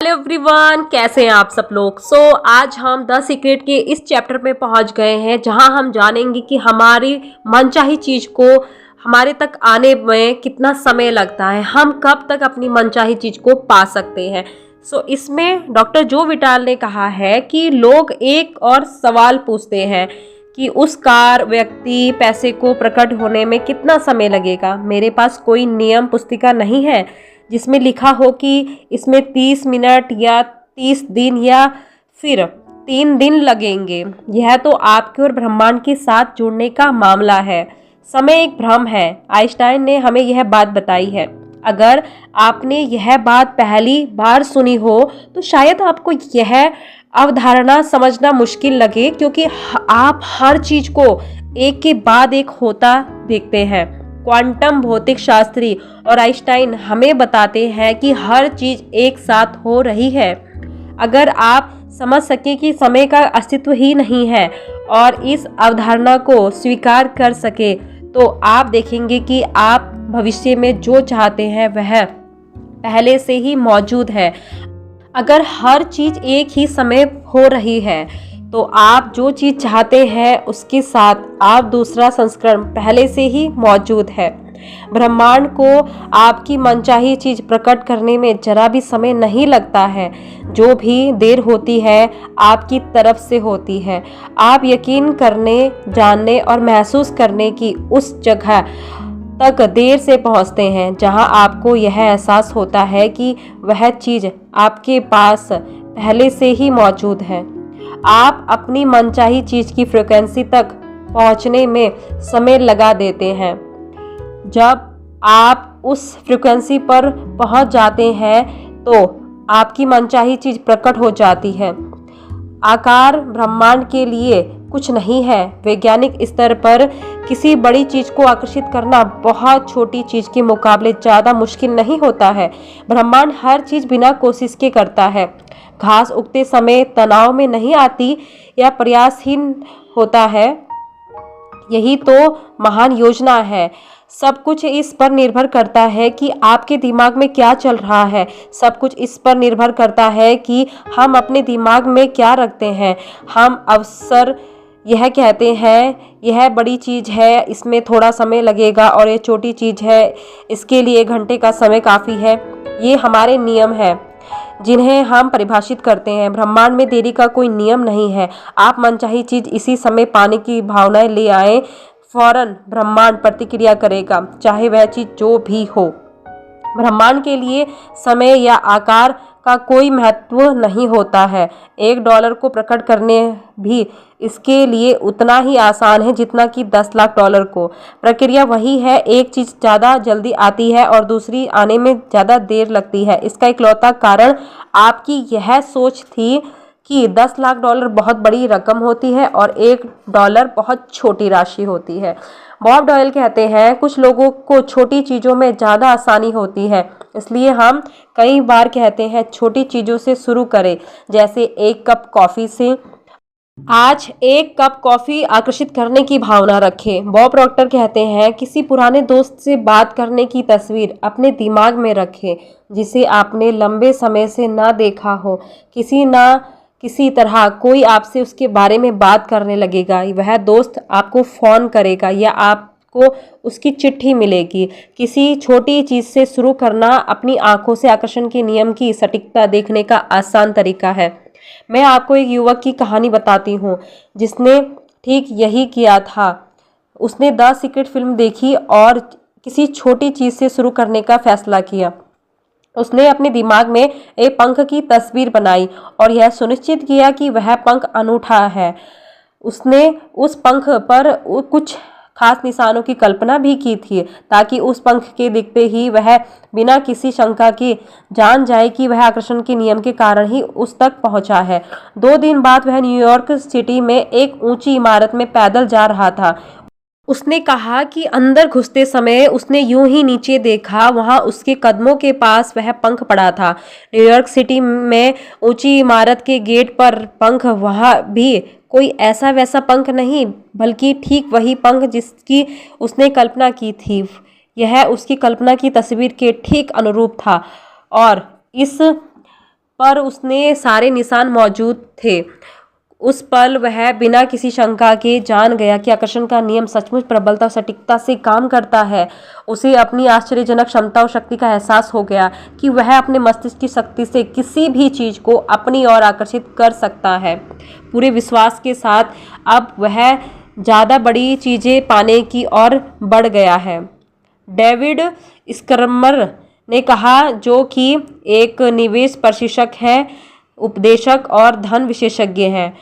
Hello everyone, कैसे हैं आप सब लोग। आज हम द सीक्रेट के इस चैप्टर में पहुंच गए हैं जहां हम जानेंगे कि हमारी मनचाही चीज को हमारे तक आने में कितना समय लगता है, हम कब तक अपनी मनचाही चीज को पा सकते हैं। इसमें डॉक्टर जो विटाल ने कहा है कि लोग एक और सवाल पूछते हैं कि उस कार व्यक्ति पैसे को प्रकट होने में कितना समय लगेगा। मेरे पास कोई नियम पुस्तिका नहीं है जिसमें लिखा हो कि इसमें 30 मिनट या 30 दिन या फिर 3 दिन लगेंगे। यह तो आपके और ब्रह्मांड के साथ जुड़ने का मामला है। समय एक भ्रम है। आइंस्टाइन ने हमें यह बात बताई है। अगर आपने यह बात पहली बार सुनी हो तो शायद आपको यह अवधारणा समझना मुश्किल लगे, क्योंकि आप हर चीज को एक के बाद एक होता देखते हैं। क्वांटम भौतिक शास्त्री और आइंस्टाइन हमें बताते हैं कि हर चीज एक साथ हो रही है। अगर आप समझ सके कि समय का अस्तित्व ही नहीं है और इस अवधारणा को स्वीकार कर सके, तो आप देखेंगे कि आप भविष्य में जो चाहते हैं वह पहले से ही मौजूद है। अगर हर चीज एक ही समय हो रही है तो आप जो चीज चाहते हैं उसके साथ आप दूसरा संस्करण पहले से ही मौजूद है। ब्रह्मांड को आपकी मनचाही चीज प्रकट करने में जरा भी समय नहीं लगता है। जो भी देर होती है आपकी तरफ से होती है। आप यकीन करने, जानने और महसूस करने की उस जगह तक देर से पहुंचते हैं जहां आपको यह एहसास होता है कि वह चीज आपके पास पहले से ही मौजूद है। आप अपनी मनचाही चीज की फ्रीक्वेंसी तक पहुंचने में समय लगा देते हैं। जब आप उस फ्रीक्वेंसी पर पहुंच जाते हैं तो आपकी मनचाही चीज प्रकट हो जाती है। आकार ब्रह्मांड के लिए कुछ नहीं है। वैज्ञानिक स्तर पर किसी बड़ी चीज को आकर्षित करना बहुत छोटी चीज के मुकाबले ज्यादा मुश्किल नहीं होता है। ब्रह्मांड हर चीज बिना कोशिश के करता है। घास उगते समय तनाव में नहीं आती या प्रयासहीन होता है। यही तो महान योजना है। सब कुछ इस पर निर्भर करता है कि आपके दिमाग में क्या चल रहा है। सब कुछ इस पर निर्भर करता है कि हम अपने दिमाग में क्या रखते हैं। हम अवसर यह कहते हैं यह बड़ी चीज़ है, इसमें थोड़ा समय लगेगा, और ये छोटी चीज़ है, इसके लिए घंटे का समय काफ़ी है। ये हमारे नियम हैं जिन्हें हम परिभाषित करते हैं। ब्रह्मांड में देरी का कोई नियम नहीं है। आप मनचाही चीज इसी समय पाने की भावनाएं ले आए, फौरन ब्रह्मांड प्रतिक्रिया करेगा, चाहे वह चीज जो भी हो। ब्रह्मांड के लिए समय या आकार का कोई महत्व नहीं होता है। $1 को प्रकट करने भी इसके लिए उतना ही आसान है जितना कि 10 लाख डॉलर को। प्रक्रिया वही है। एक चीज ज़्यादा जल्दी आती है और दूसरी आने में ज़्यादा देर लगती है। इसका इकलौता कारण आपकी यह सोच थी कि 10 लाख डॉलर बहुत बड़ी रकम होती है और $1 बहुत छोटी राशि होती है। बॉब डॉयल कहते हैं कुछ लोगों को छोटी चीज़ों में ज़्यादा आसानी होती है, इसलिए हम कई बार कहते हैं छोटी चीज़ों से शुरू करें, जैसे एक कप कॉफ़ी से। आज एक कप कॉफ़ी आकर्षित करने की भावना रखें। बॉब प्रॉक्टर कहते हैं किसी पुराने दोस्त से बात करने की तस्वीर अपने दिमाग में रखें जिसे आपने लंबे समय से ना देखा हो। किसी तरह कोई आपसे उसके बारे में बात करने लगेगा। वह दोस्त आपको फ़ोन करेगा या आपको उसकी चिट्ठी मिलेगी। किसी छोटी चीज़ से शुरू करना अपनी आंखों से आकर्षण के नियम की सटीकता देखने का आसान तरीका है। मैं आपको एक युवक की कहानी बताती हूँ जिसने ठीक यही किया था। उसने द सीक्रेट फिल्म देखी और किसी छोटी चीज़ से शुरू करने का फैसला किया। उसने अपने दिमाग में एक पंख की तस्वीर बनाई और यह सुनिश्चित किया कि वह पंख अनूठा है। उसने उस पंख पर कुछ खास निशानों की कल्पना भी की थी ताकि उस पंख के दिखते ही वह बिना किसी शंका के जान जाए कि वह आकर्षण के नियम के कारण ही उस तक पहुंचा है। 2 दिन बाद वह न्यूयॉर्क सिटी में एक ऊंची इमारत में पैदल जा रहा था। उसने कहा कि अंदर घुसते समय उसने यूं ही नीचे देखा, वहां उसके कदमों के पास वह पंख पड़ा था। न्यूयॉर्क सिटी में ऊंची इमारत के गेट पर पंख, वहां भी कोई ऐसा वैसा पंख नहीं, बल्कि ठीक वही पंख जिसकी उसने कल्पना की थी। यह उसकी कल्पना की तस्वीर के ठीक अनुरूप था और इस पर उसने सारे निशान मौजूद थे। उस पल वह बिना किसी शंका के जान गया कि आकर्षण का नियम सचमुच प्रबलता और सटीकता से काम करता है। उसे अपनी आश्चर्यजनक क्षमता और शक्ति का एहसास हो गया कि वह अपने मस्तिष्क की शक्ति से किसी भी चीज को अपनी ओर आकर्षित कर सकता है। पूरे विश्वास के साथ अब वह ज़्यादा बड़ी चीज़ें पाने की ओर बढ़ गया है। डेविड स्क्रमर ने कहा, जो कि एक निवेश प्रशिक्षक है, उपदेशक और धन विशेषज्ञ हैं,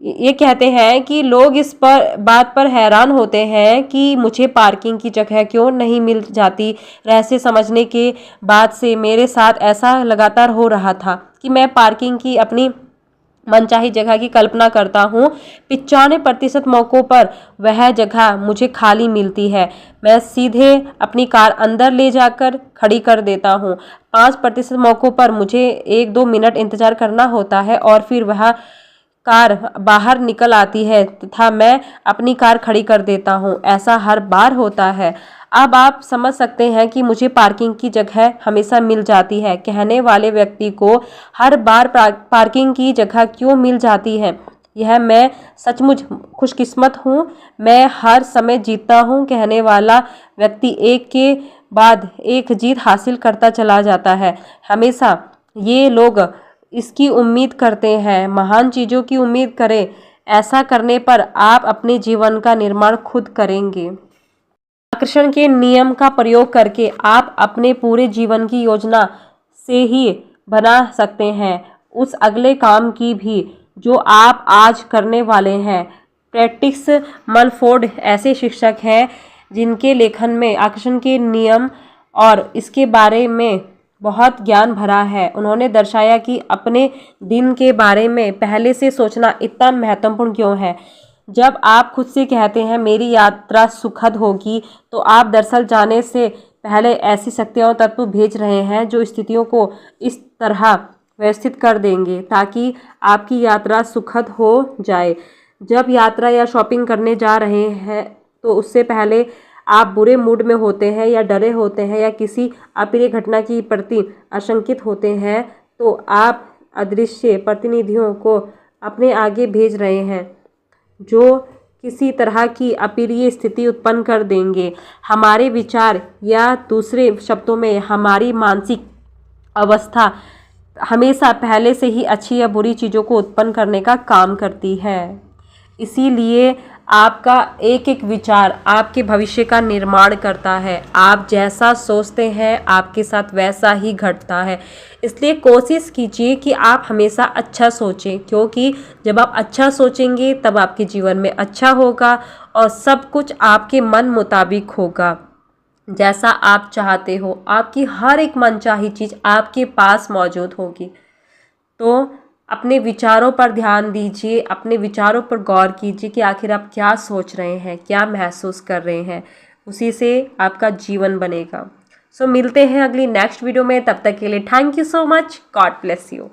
ये कहते हैं कि लोग इस बात पर हैरान होते हैं कि मुझे पार्किंग की जगह क्यों नहीं मिल जाती। रहस्य समझने के बाद से मेरे साथ ऐसा लगातार हो रहा था कि मैं पार्किंग की अपनी मनचाही जगह की कल्पना करता हूँ। 95% मौक़ों पर वह जगह मुझे खाली मिलती है। मैं सीधे अपनी कार अंदर ले जाकर खड़ी कर देता हूँ। 5% मौक़ों पर मुझे 1-2 मिनट इंतज़ार करना होता है और फिर वह कार बाहर निकल आती है तथा मैं अपनी कार खड़ी कर देता हूँ। ऐसा हर बार होता है। अब आप समझ सकते हैं कि मुझे पार्किंग की जगह हमेशा मिल जाती है। कहने वाले व्यक्ति को हर बार पार्किंग की जगह क्यों मिल जाती है, यह मैं सचमुच खुशकिस्मत हूँ, मैं हर समय जीतता हूँ। कहने वाला व्यक्ति एक के बाद एक जीत हासिल करता चला जाता है। हमेशा ये लोग इसकी उम्मीद करते हैं। महान चीज़ों की उम्मीद करें। ऐसा करने पर आप अपने जीवन का निर्माण खुद करेंगे। आकर्षण के नियम का प्रयोग करके आप अपने पूरे जीवन की योजना से ही बना सकते हैं, उस अगले काम की भी जो आप आज करने वाले हैं। पैट्रिक मलफोर्ड ऐसे शिक्षक हैं जिनके लेखन में आकर्षण के नियम और इसके बारे में बहुत ज्ञान भरा है। उन्होंने दर्शाया कि अपने दिन के बारे में पहले से सोचना इतना महत्वपूर्ण क्यों है। जब आप खुद से कहते हैं मेरी यात्रा सुखद होगी, तो आप दरअसल जाने से पहले ऐसी शक्तियाँ और तत्व भेज रहे हैं जो स्थितियों को इस तरह व्यवस्थित कर देंगे ताकि आपकी यात्रा सुखद हो जाए। जब यात्रा या शॉपिंग करने जा रहे हैं तो उससे पहले आप बुरे मूड में होते हैं या डरे होते हैं या किसी अप्रिय घटना की प्रति आशंकित होते हैं, तो आप अदृश्य प्रतिनिधियों को अपने आगे भेज रहे हैं जो किसी तरह की अप्रिय स्थिति उत्पन्न कर देंगे। हमारे विचार या दूसरे शब्दों में हमारी मानसिक अवस्था हमेशा पहले से ही अच्छी या बुरी चीज़ों को उत्पन्न करने का काम करती है। इसीलिए आपका एक एक विचार आपके भविष्य का निर्माण करता है। आप जैसा सोचते हैं आपके साथ वैसा ही घटता है। इसलिए कोशिश कीजिए कि आप हमेशा अच्छा सोचें, क्योंकि जब आप अच्छा सोचेंगे तब आपके जीवन में अच्छा होगा और सब कुछ आपके मन मुताबिक होगा। जैसा आप चाहते हो, आपकी हर एक मनचाही चीज़ आपके पास मौजूद होगी। तो अपने विचारों पर ध्यान दीजिए, अपने विचारों पर गौर कीजिए कि आखिर आप क्या सोच रहे हैं, क्या महसूस कर रहे हैं। उसी से आपका जीवन बनेगा। सो मिलते हैं अगली नेक्स्ट वीडियो में। तब तक के लिए thank you so much. God bless you.